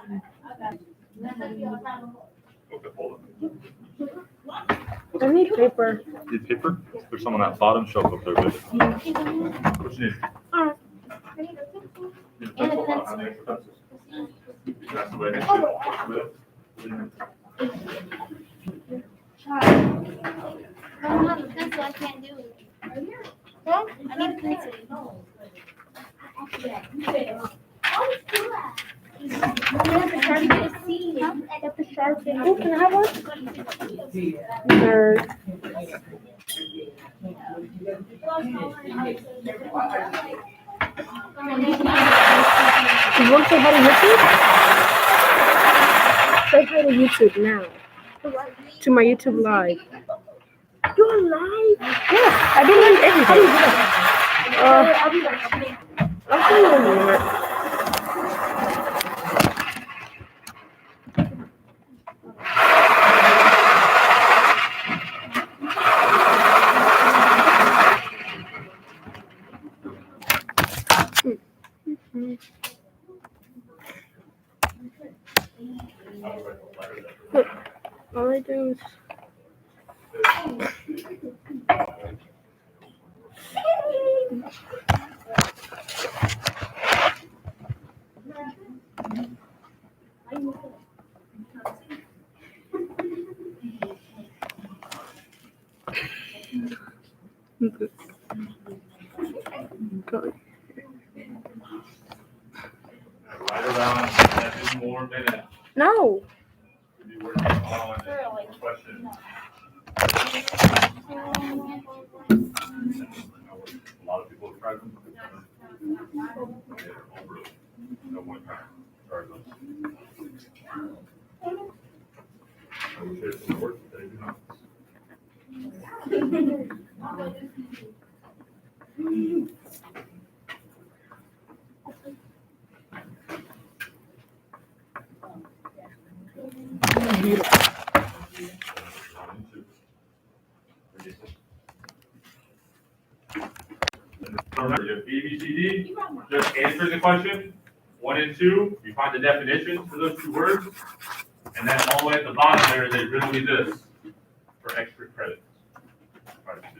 Okay, hold I need paper. on. Need paper? There's someone at bottom shelf up there, baby. What you need? Alright. Need a pencil? I don't have any extra pencils. That's the way it is. I don't have a pencil, I can't do it. Huh? I need a pencil. Oh, can I have one? Nerd. You want to say hi to YouTube? Say hi to YouTube now. To my YouTube live. You're live? Yes, I do live every day. I'll see you in a minute. Look, all I do is go. Right around 7 more minutes. No. To be working on questions. A lot of people have tried them. They're over. No one time. Try those. I would say it's gonna work, but they do not. Remember, you have A, B, C, D, just answer the question, 1 and 2, you find the definition for those 2 words, and then all the way at the bottom there is a riddle me this for extra credits. Try to do.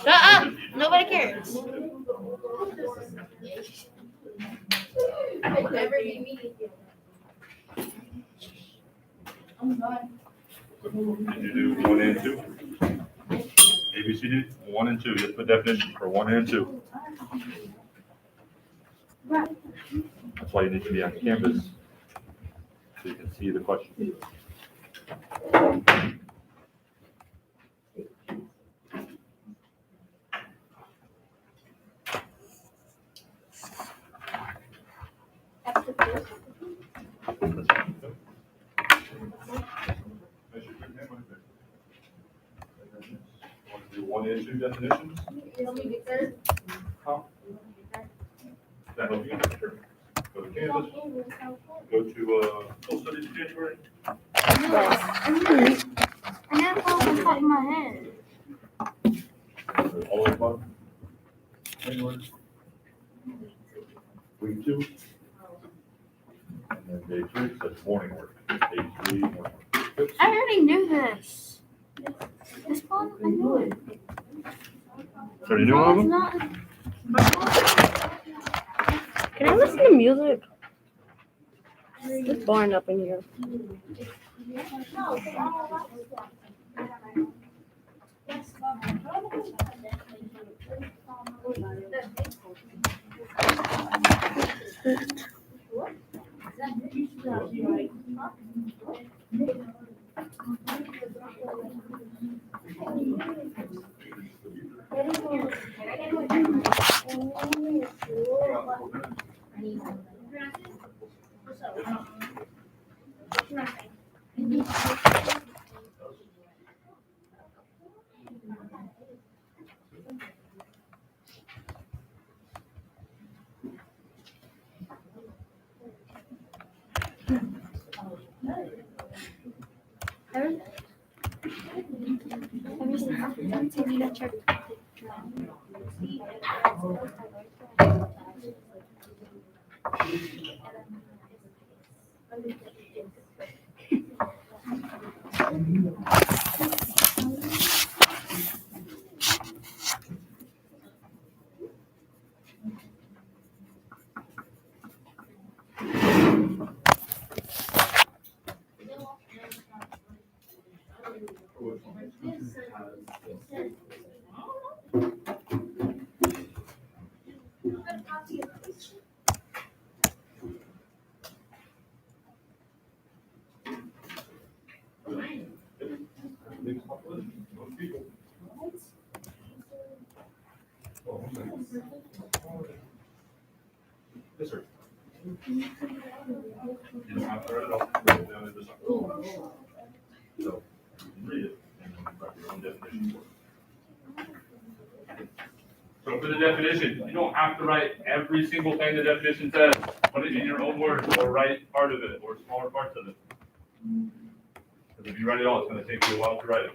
Shut up! Nobody cares. Did you do 1 and 2? A, B, C, D, 1 and 2, just put definition for 1 and 2. That's why you need to be on campus, so you can see the question. Want to do 1 and 2 definitions? Huh? That help you? Sure. Go to Kansas, go to, full studies in January. I never thought on top of my head. All the way above. January. Week 2. And then day 3, that's morning work. Day 3, morning work. Good. I already knew this. This one, I knew it. Already knew all of them? Not. Can I listen to music? It's boring up in here. Yes, sir. You don't have to write it off. Write it down in this. So, you can read it, and then write your own definition for it. So for the definition, you don't have to write every single thing the definition says. Put it in your own words, or write part of it, or smaller parts of it. Because if you write it all, it's gonna take you a while to write it.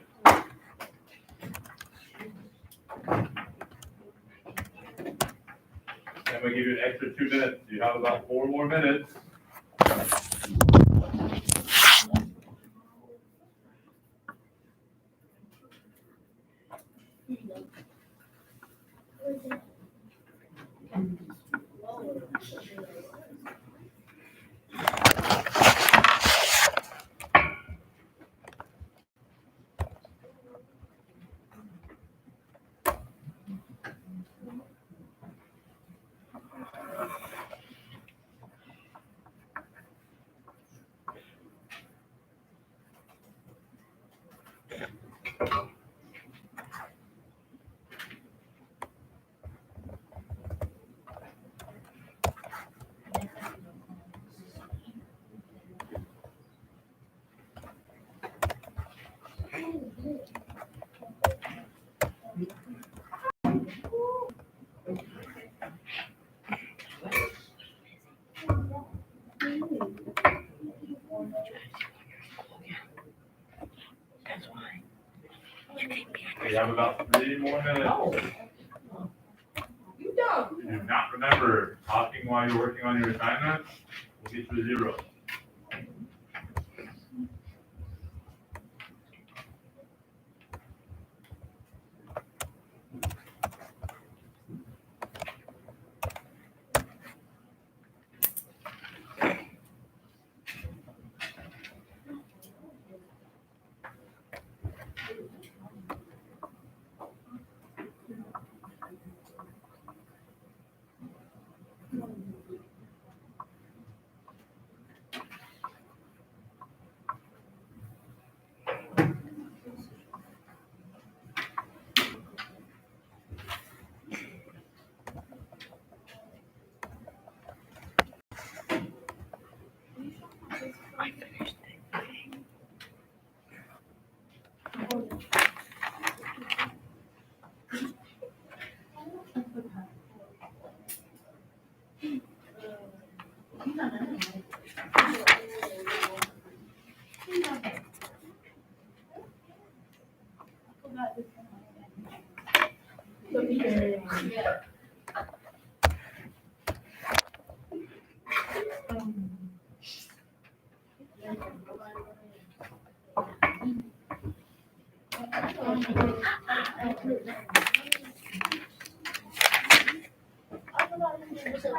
I'm gonna give you an extra 2 minutes. You have about 4 more minutes. You have about 3 more minutes. If you do not remember talking while you're working on your assignment, we'll get you a 0.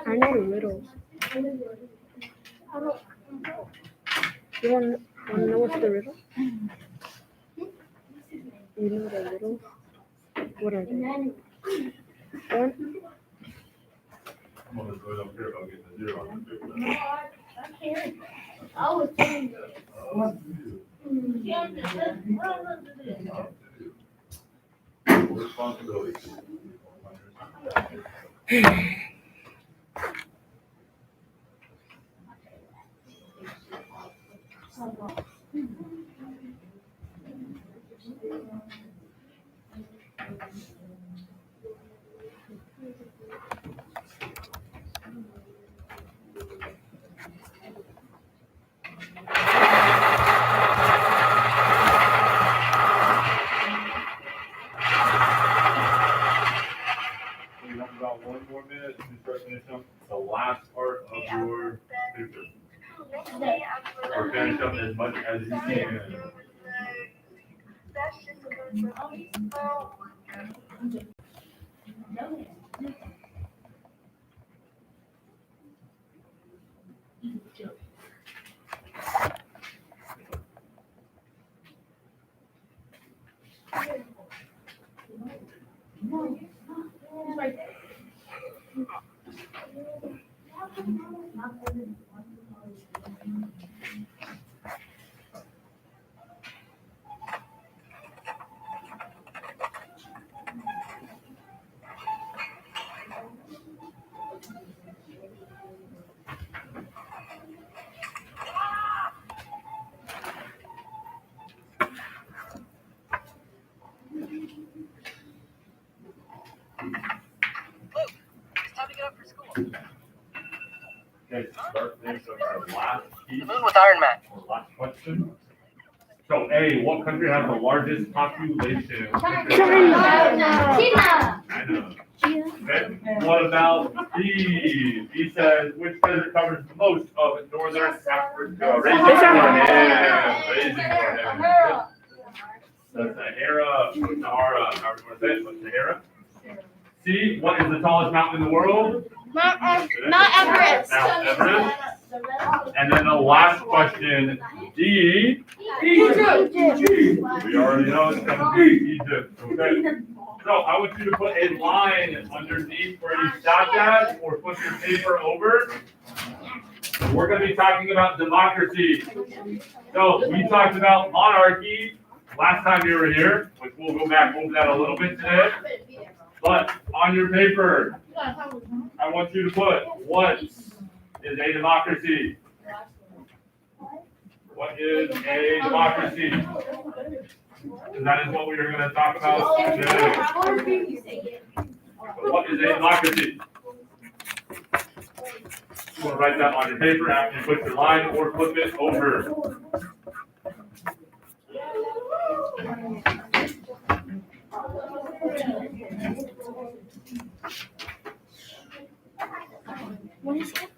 I know riddles. You want to know what's the riddle? You know the riddles? What are they? One, I'm gonna go up here about getting a 0 on the paper. I was doing Responsibility. We have about 1 more minute to start finishing up the last part of your paper. Or finish up as much as you can. Okay, start finish up the last piece. The moon with Iron Man. Or last question. So A, what country has the largest population? China. I know. Okay, what about B? B says, which desert covers most of northern Africa? Raising for him. Raising for him. The Sahara, or Sahara, however you want to say it, but Sahara. C, what is the tallest mountain in the world? Mount Everest. Mount Everest. And then the last question, D. Egypt. We already know it's gonna be Egypt, okay? So I want you to put a line underneath where you stopped at, or flip your paper over. We're gonna be talking about democracy. So we talked about monarchy last time you were here, which we'll go back over that a little bit today. But on your paper, I want you to put, what is a democracy? What is a democracy? And that is what we are going to talk about today. So what is a democracy? You want to write that on your paper after you put your line, or flip it over. What is it?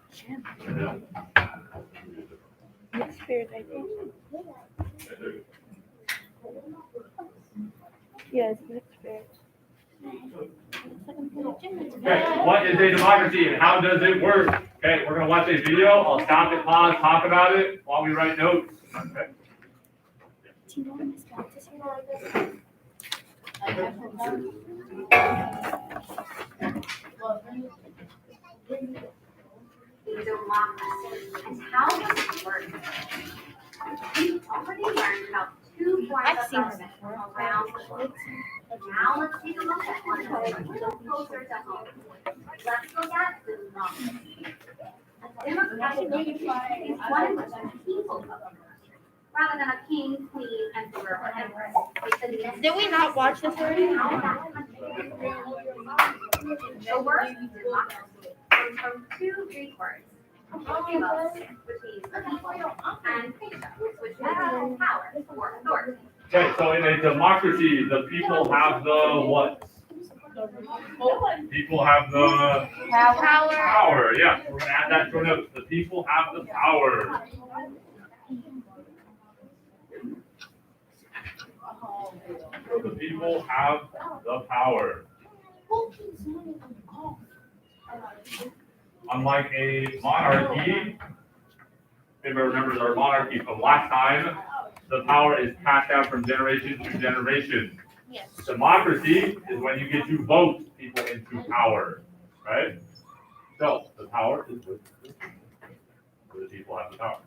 Mixed spirit, I think. Yeah, it's mixed spirit. Okay, what is a democracy and how does it work? Okay, we're gonna watch a video. I'll stop it, pause, talk about it while we write notes. Okay. Democracy. And how does it work? We've already learned about 2 forms I've of seen government around the world. Now let's take a look at one that's a little closer to home. Let's look at democracy. A democratic is one in which the people govern, rather than a king, queen, emperor, or empress. Did we not watch this already? The word democracy comes from 2 Greek words. Demos, which means the people, and Theos, which means power or authority. Okay, so in a democracy, the people have the what? People have the power. Yeah, we're gonna add that to our notes. The people have the power. So the people have the power. Unlike a monarchy, everybody remembers our monarchy from last time, the power is passed down from generation to generation. Yes. Democracy is when you get to vote people into power, right? So the power is with the people. where the people have the power.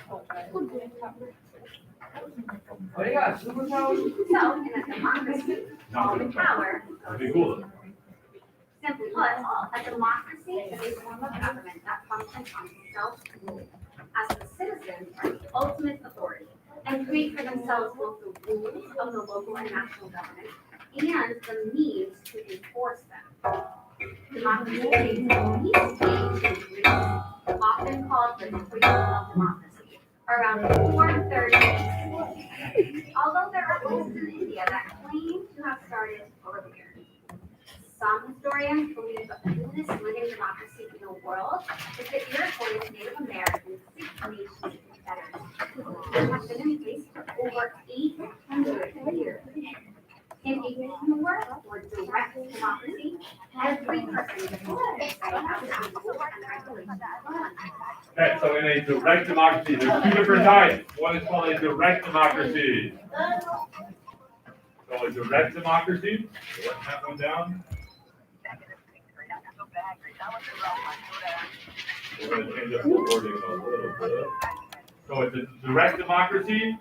So, in a democracy, all the power That'd be cool though. simply put, a democracy is a form of government that functions on self-rule, as the citizens are the ultimate authority and create for themselves both the rules of the local and national government and the means to enforce them. Democracy is a means state in Greece, often called the cradle of democracy, around 430 BC. Although there are places in India that claim to have started earlier. Some historians believe the oldest living democracy in the world is the Iroquois Native American Six Nations Confederacy, which has been in place for over 800 years. In a pure or direct democracy, every person gets to say how the rules and regulations run. Okay, so in a direct democracy, there's two different types. One is called a direct democracy. So a direct democracy, so let's that one down. We're going to change up the wording a little bit. So it's a direct democracy.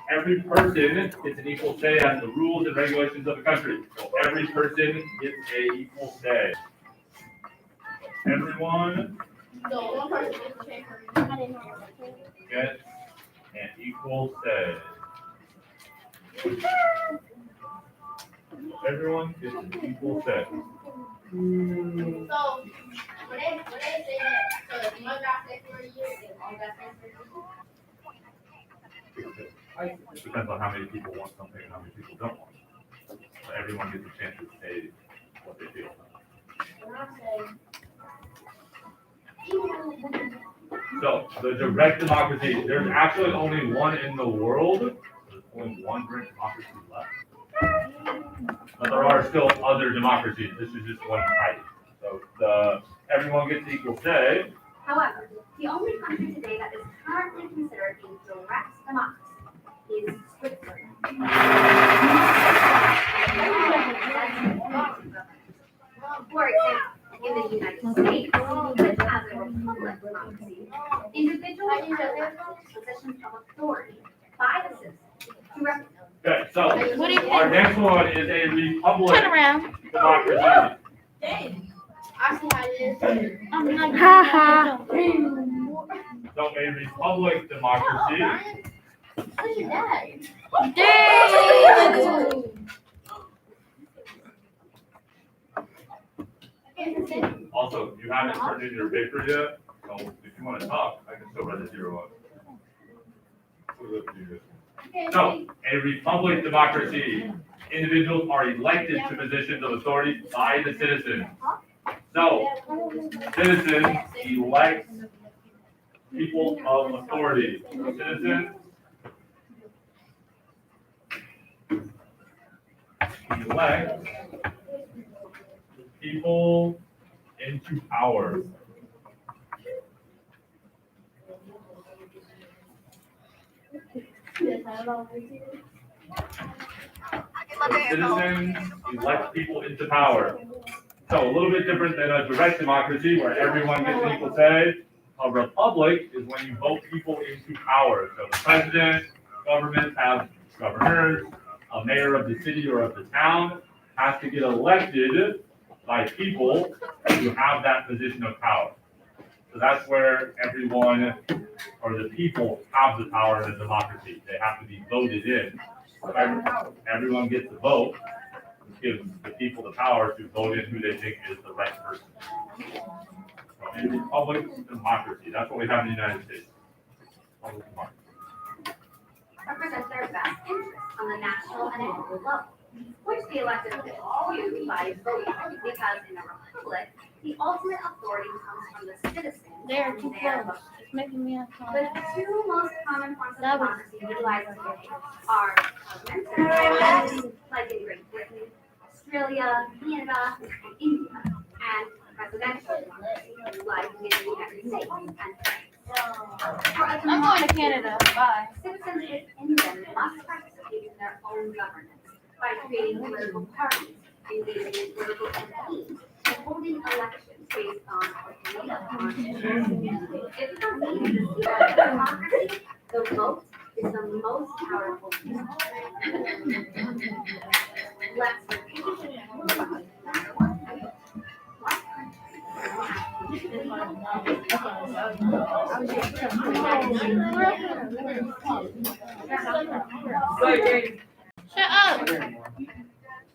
Every person gets an equal say as the rules and regulations of the country. So every person gets an equal say. Everyone gets an equal say. Everyone gets an equal say. So, when they say that, so if one got sick for a year, then all got sick for a year. It depends on how many people want something and how many people don't want it. So everyone gets a chance to say what they feel. When I say, So the direct democracy, there's actually only one in the world. There's only one direct democracy left. But there are still other democracies. This is just one type. So everyone gets equal say. However, the only country today that is currently considered a direct democracy is Switzerland. For example, in the United States, which has a republic democracy, individuals are elected to positions of authority by the citizens to represent. Okay, so our next one is a republic Turn around. democracy. dang, I see how it is. I'm not. Ha ha. So a republic democracy. Look at that. Dang. Also, you haven't turned in your paper yet, so if you want to talk, I can still write a 0 on it. So, a republic democracy, individuals are elected to positions of authority by the citizens. So, citizens elect people of authority. Citizens elect people into power. So citizens elect people into power. So a little bit different than a direct democracy where everyone gets an equal say. A republic is when you vote people into power. So the president, governments have governors, a mayor of the city or of the town has to get elected by people who have that position of power. So that's where everyone or the people have the power in a democracy. They have to be voted in. So everyone gets to vote, which gives the people the power to vote in who they think is the right person. So a republic democracy, that's what we have in the United States. Republic democracy. Represent their best interests on the national and local level, which the elected officials do by voting, because in a republic, the ultimate authority comes from the citizens. They're and too their close. votes. It's making me The uncomfortable. two most common forms of That was- democracy utilized today are parliamentary, like in Great Britain, Australia, Canada, and India, and presidential democracy, like in the United States and France. For a I'm going to Canada. Bye. citizens within them must participate in their own governance by creating political parties, engaging in political campaigns, and holding elections based on agreed upon It becomes easy to see that in democracy, the vote is the most powerful tool. Let's Shut up.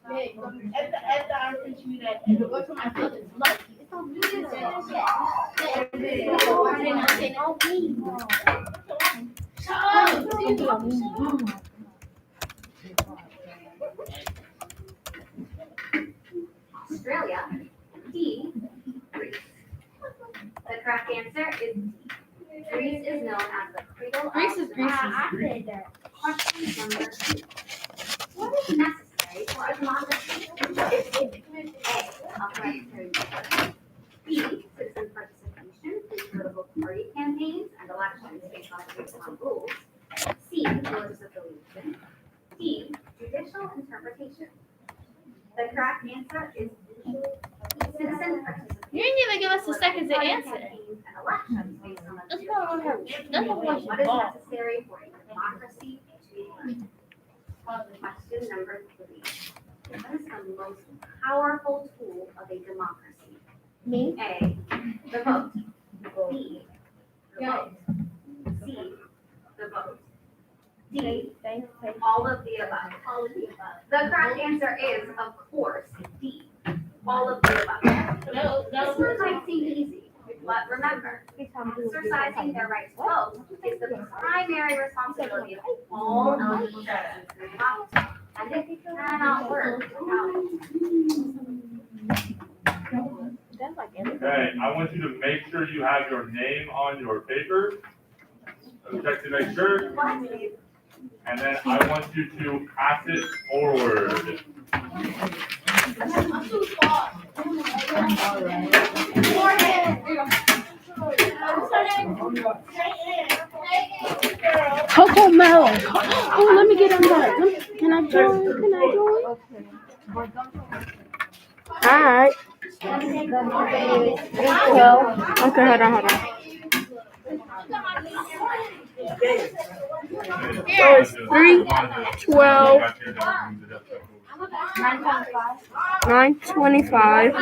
After I teach you that, go to my feelings. Look, it's on me. Shut up. Australia. D. Greece. The correct answer is D. Greece is known as the cradle of Greece is democracy. Greece. Question number 2. What is necessary for a democracy? A. Authorized majority. B. Citizen participation in political party campaigns and elections based on rules. C. Religious affiliation. D. Judicial interpretation. The correct answer is citizen participation. You didn't even give us a second to answer. Campaigns and elections based on the That's why I don't have. That's why what I is ball. necessary for a democracy to work? Question number 3. What is the most powerful tool of a democracy? Me? A. The vote. B. The vote. C. The vote. D. All of the above. All of the above. The correct answer is, of course, D. All of the above. This one might seem easy, but remember, exercising their right to vote is the primary responsibility of all eligible citizens in the democracy, and it cannot work without it. Okay, I want you to make sure you have your name on your paper. So check to make sure, and then I want you to pass it forward. I'm too far. Coco Melon. Oh, let me get on that. Can I join? Can I join? Alright. Okay, hold on. So it's 3, 12, 9:25.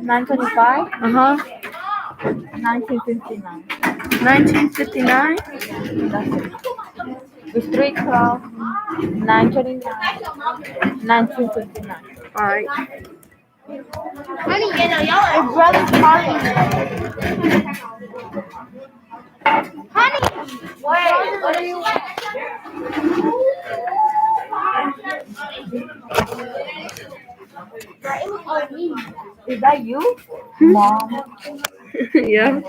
9:25, Uh-huh. 1959. 1959. That's it. It's 3:12, 9:29, 1959. Alright. Honey, you know, y'all are brothers calling. Honey! Wait, what do you want? Is that you? Mom. Yeah.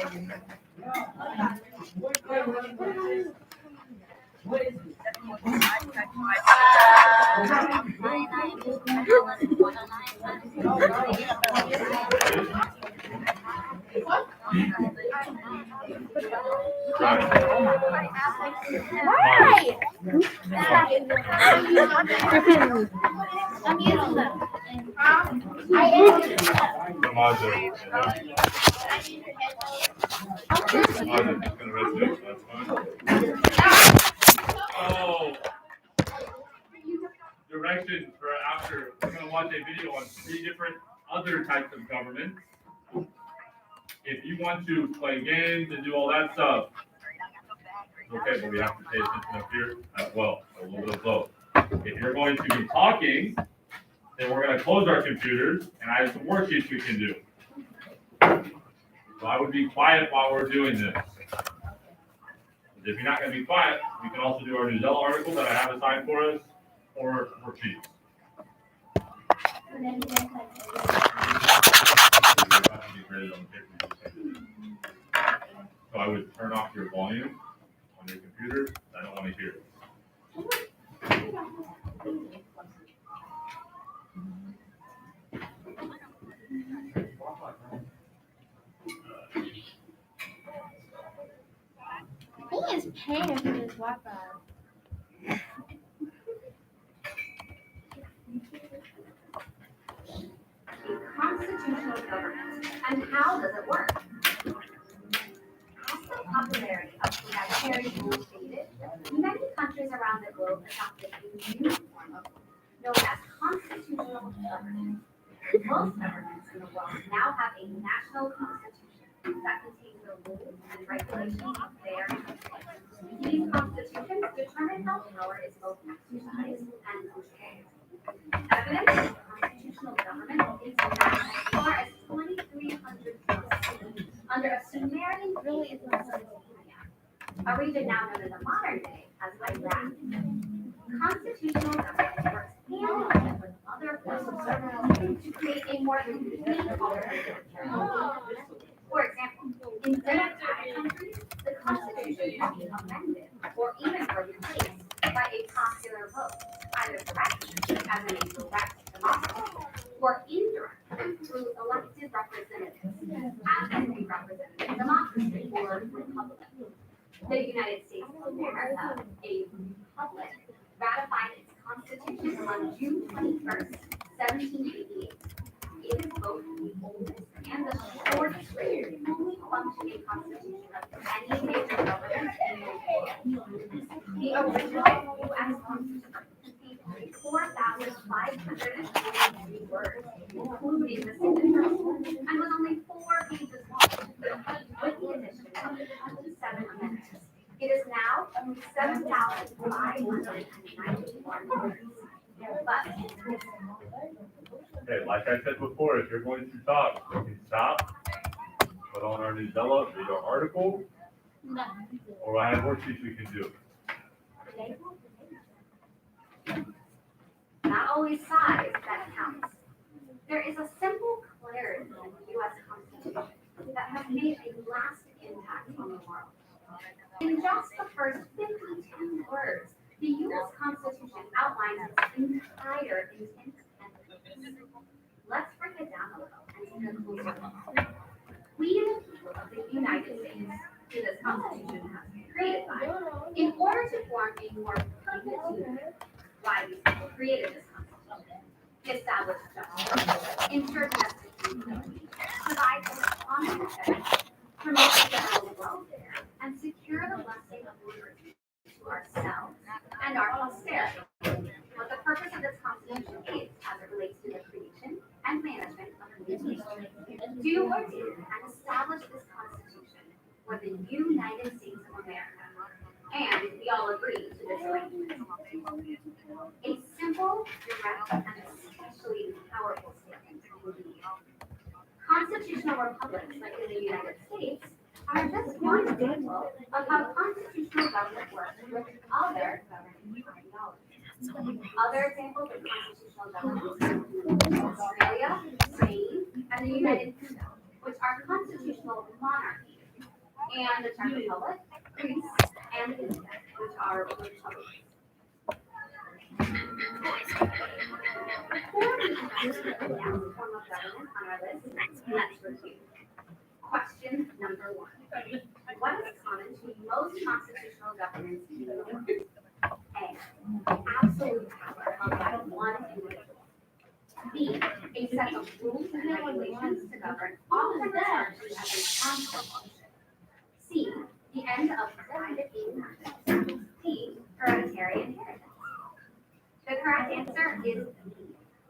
Why? I'm using them. I am using them. Oh. Directions for after, we're gonna watch a video on 3 different other types of government. If you want to play games and do all that stuff, it's okay, but we have to pay attention up here as well, a little bit of both. If you're going to be talking, then we're gonna close our computers, and I have some worksheets we can do. So I would be quiet while we're doing this. If you're not gonna be quiet, we can also do our Newsella article that I have assigned for us, or worksheets. So I would turn off your volume on your computer. I don't want to hear it. Who is paying for this Wi-Fi? how does it work? As the popularity of hereditary rule faded, many countries around the globe adopted a new form of rule known as constitutional government. Most governments in the world now have a national constitution that contains the rules and regulations of their country. These constitutions determine how power is both exercised and controlled. Evidence of constitutional government is found as far as 2,300 BC under a Sumerian king in Mesopotamia, a region now known in the modern day as Iraq. Constitutional government works hand in hand with other forms of government to create a more complete alternative to. For example, in democratic countries, the constitution can be amended or even replaced by a popular vote, either directly, as in a direct democracy, or indirectly through elected representatives, as in a representative democracy or republic. The United States of America, a republic, ratified its constitution on June 21st, 1788. It is both the oldest and the shortest written fully functioning constitution of any major government in the world. The original U.S. Constitution contained 4,543 words, including the signature, and was only 4 pages long, with the addition of 27 amendments. It is now 7,591 words. But Okay, like I said before, if you're going to talk, you can stop, put on our Newsella, read our article, or I have worksheets we can do. not always size that counts. There is a simple clarity in the U.S. Constitution that has made a lasting impact on the world. In just the first 52 words, the U.S. Constitution outlines its entire intent and purpose. Let's break it down a little and take a closer look. We, the people of the United States, who this Constitution has been created by, in order to form a more perfect union, why these people created this Constitution, establish justice, ensure domestic security, provide for common defense, promote general welfare, and secure the blessing of liberty to ourselves and our posterity. What the purpose of this Constitution is as it relates to the creation and management of communities. Do ordain and establish this Constitution for the United States of America. And we all agree to this arrangement. A simple, direct, and especially powerful statement indeed. Constitutional republics, like in the United States, are just one example of how constitutional government works with other governing ideologies. Other examples of constitutional government include Australia, Spain, and the United Kingdom, which are constitutional monarchies, and the Czech Republic, Greece, and India, which are republics. Before we consider the next form of government on our list, let's review. Question number 1. What is common to most constitutional governments in the world? A. Absolute power held by one individual. B. A set of rules and regulations to govern all of the country as a council function. C. The end of private inheritance. D. Hereditary inheritance. The correct answer is B.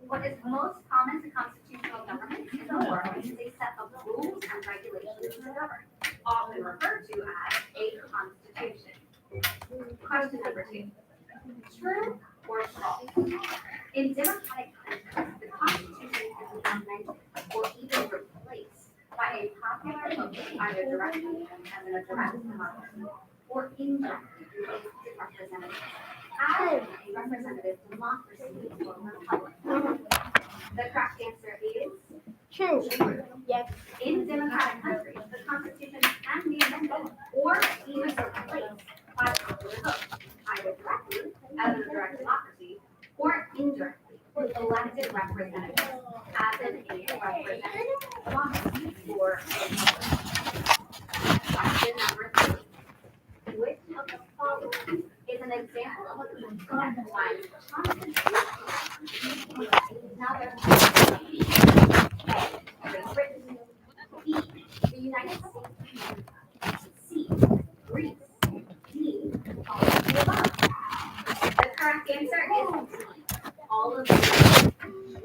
What is most common to constitutional governments in the world is a set of rules and regulations to govern, often referred to as a constitution. Question number 2. True or false? In democratic countries, the constitution can be amended or even replaced by a popular vote, either directly as in a direct democracy or indirectly through elected representatives, as in a representative democracy or republic. The correct answer is True. yes. In democratic countries, the constitution can be amended or even replaced by popular vote, either directly as in a direct democracy or indirectly with elected representatives, as in a representative democracy or republic. Question number 3. Which of the following is an example of a country that combines constitutional with another country? A. Great Britain. B.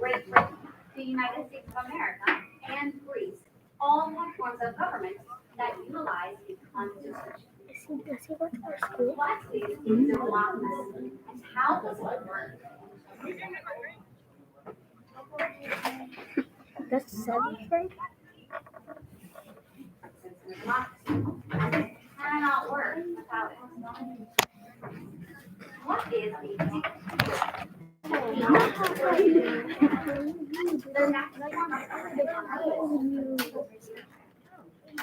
Great Britain, the United States of America, and Greece all have forms of government that utilize the Constitution. Does he go to our school? What is democracy and how does it work? That's 7th grade? Since democracy cannot work without it. What is a dictatorship? The next form of government.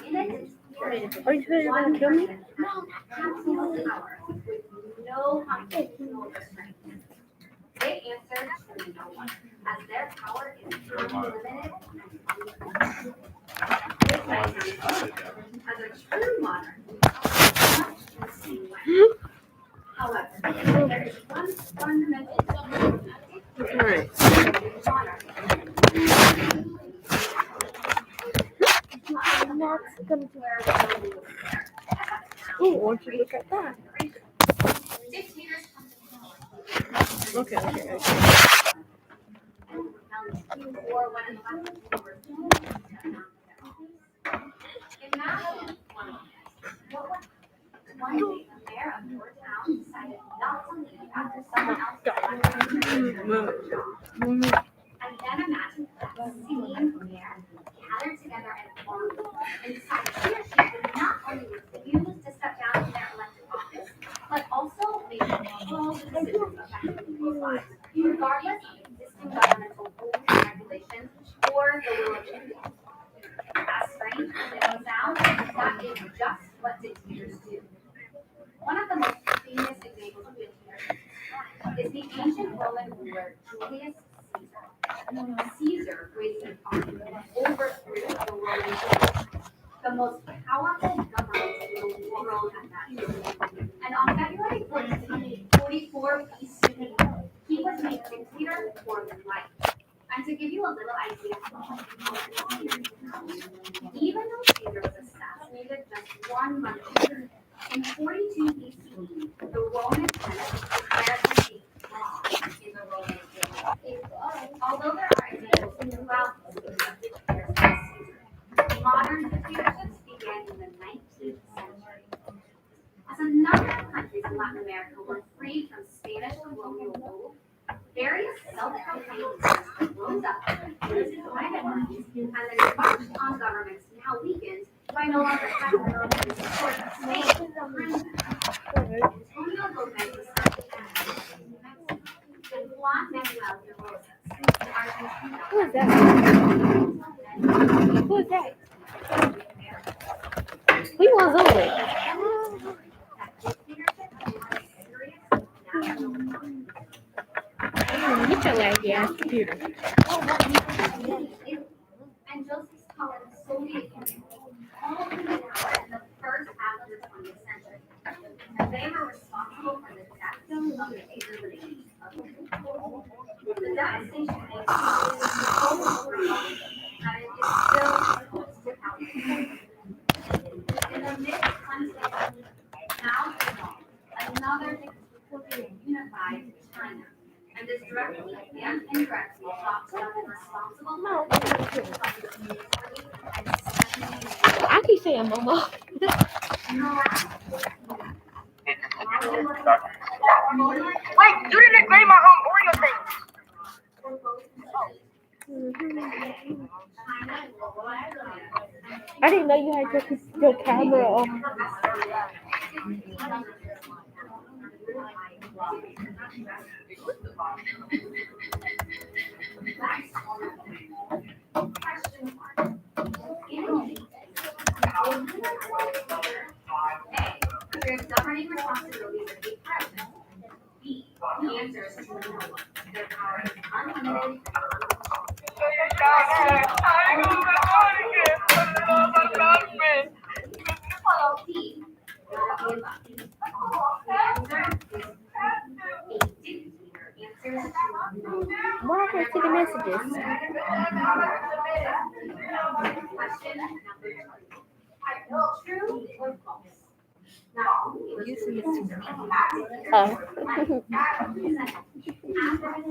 In its spirit, Are you sure you're gonna kill me? absolute power with no constitutional restraint. They answer to no one, as their power is unlimited and unlimited. This makes them, as a true monarch, much the same way. However, there is one fundamental difference Alright. between monarchy. I'm not gonna do Where we will Oh, why don't you look at that? dictators come to power. Okay. Or when an election Imagine one day the mayor of your town decided not to leave after someone else and then imagine that same mayor gathered together an army and decided he or she would not only refuse to step down from their elected office, but also make all decisions affecting people's lives, regardless of existing governmental rules and regulations or the will of the people. As strange as it may sound, that is just what dictators do. One of the most famous examples of dictatorship is the ancient Roman ruler Julius Caesar. Caesar raised an army and overthrew the Roman Empire, the most powerful government in the world at that time. And on February 14, 44 BC, he was made dictator for life. And to give you a little idea of how even though Caesar was assassinated just 1 month later, in 42 BCE, the Roman Senate declared him a fraud in the Roman Empire. Although there are examples throughout history of dictators like Caesar, modern dictatorships began in the 19th century. As a number of countries in Latin America were freed from Spanish colonial rule, various self-proclaimed leaders rose up, lifted private armies, and then marched on governments now weakened by no longer having the support of Spain behind them. Antonio Gomez was and Juan Manuel de Rosas, the Argentina. Who is that? Who is that? He was over there. Get your laggy ass computer. And Joseph Stalin, the Soviet Union, all came to power in the first half of the 20th century. And they were responsible for the death of the ability of the people. The devastation made so overwhelming that it is still difficult to calculate. In the mid-20th, Mao Zedong, another dictator, unified China. And this directly and indirectly talks about the responsible I keep saying mama. Wait, you didn't grade my Oreo thing. I didn't know you had your camera on. There's governing responsibilities of the president. B. He answers to no one. Their power is unlimited. D. Why can't I see the messages? Question number 2. True or false? Now, Using this. After his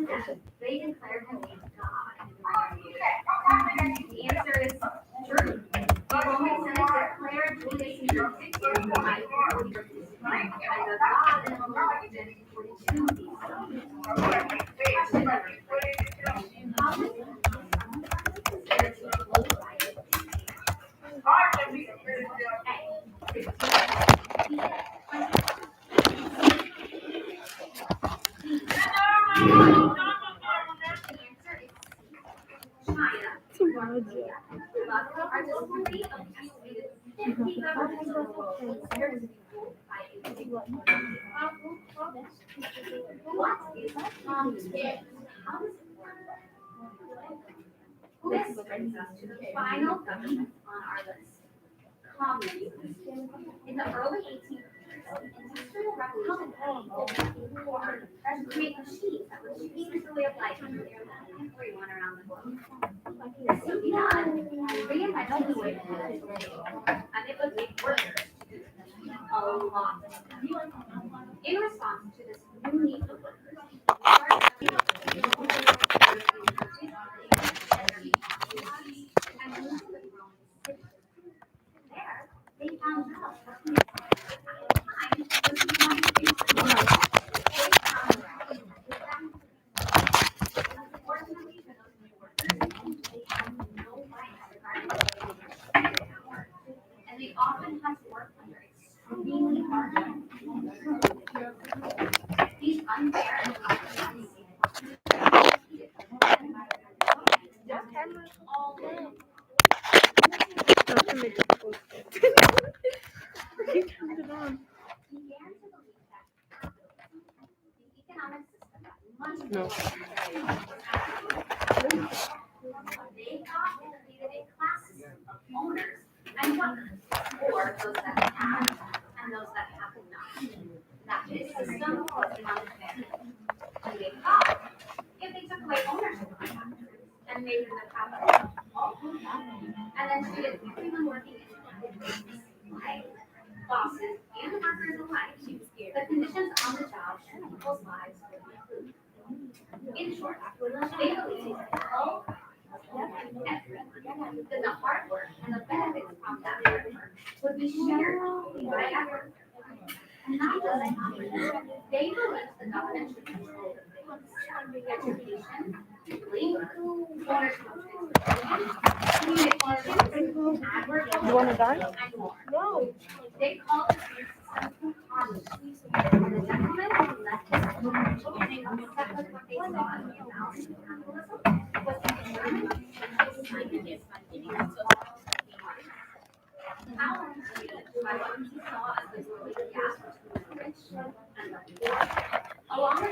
death, they declared him a god. artistry of created 50 governments of the world compared to the by what is communism? How does it work? This brings us to the final government on our list, communism. In the early 1800s, industrial revolution create machines that would change the way of life for everyone around the globe. This would be done by reinventing the way of life, and it would take workers to do a lot. In response to this new need for workers, there, they found jobs working and they often had to work under extremely hard conditions. These unfair and You turned it on. began to believe that the economic system that much No. they thought it created a class system of owners and workers, or those that have and those that have not. That this system was unfair. And they thought if they took away ownership of factories and made them the capital, and then treated everyone working independently, like bosses and workers alike, the conditions on the job and people's lives would improve. In short, they believe all then the hard work and the benefits from that hard work would be shared by everyone. And not just economics. They believe the government should control the things: education, labor, communication, agriculture, You want to die? and more. No. They call this system communism. And the gentleman who left his beginning of what they saw as the analysis of capitalism was determined to scientists how by what he saw as the growing gap between the rich and the poor, along with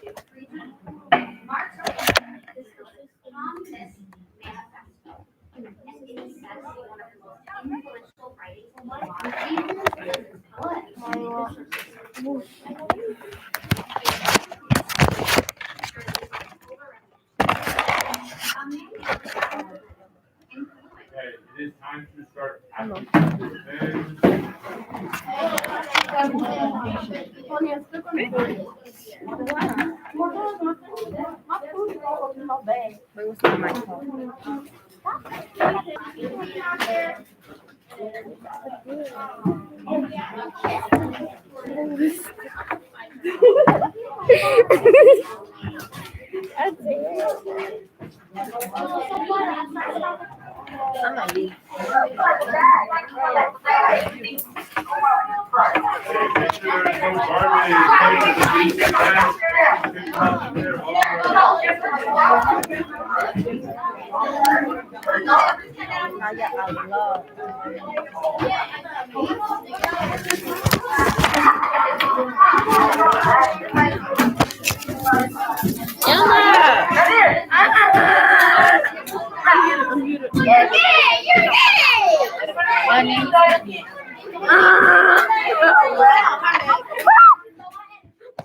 the freedom, Marx wrote this Communist Manifesto, and it is said to be one of the most influential writings in Okay, it is time to start asking Wait, what's the microphone? I'm gonna leave. I love. My name's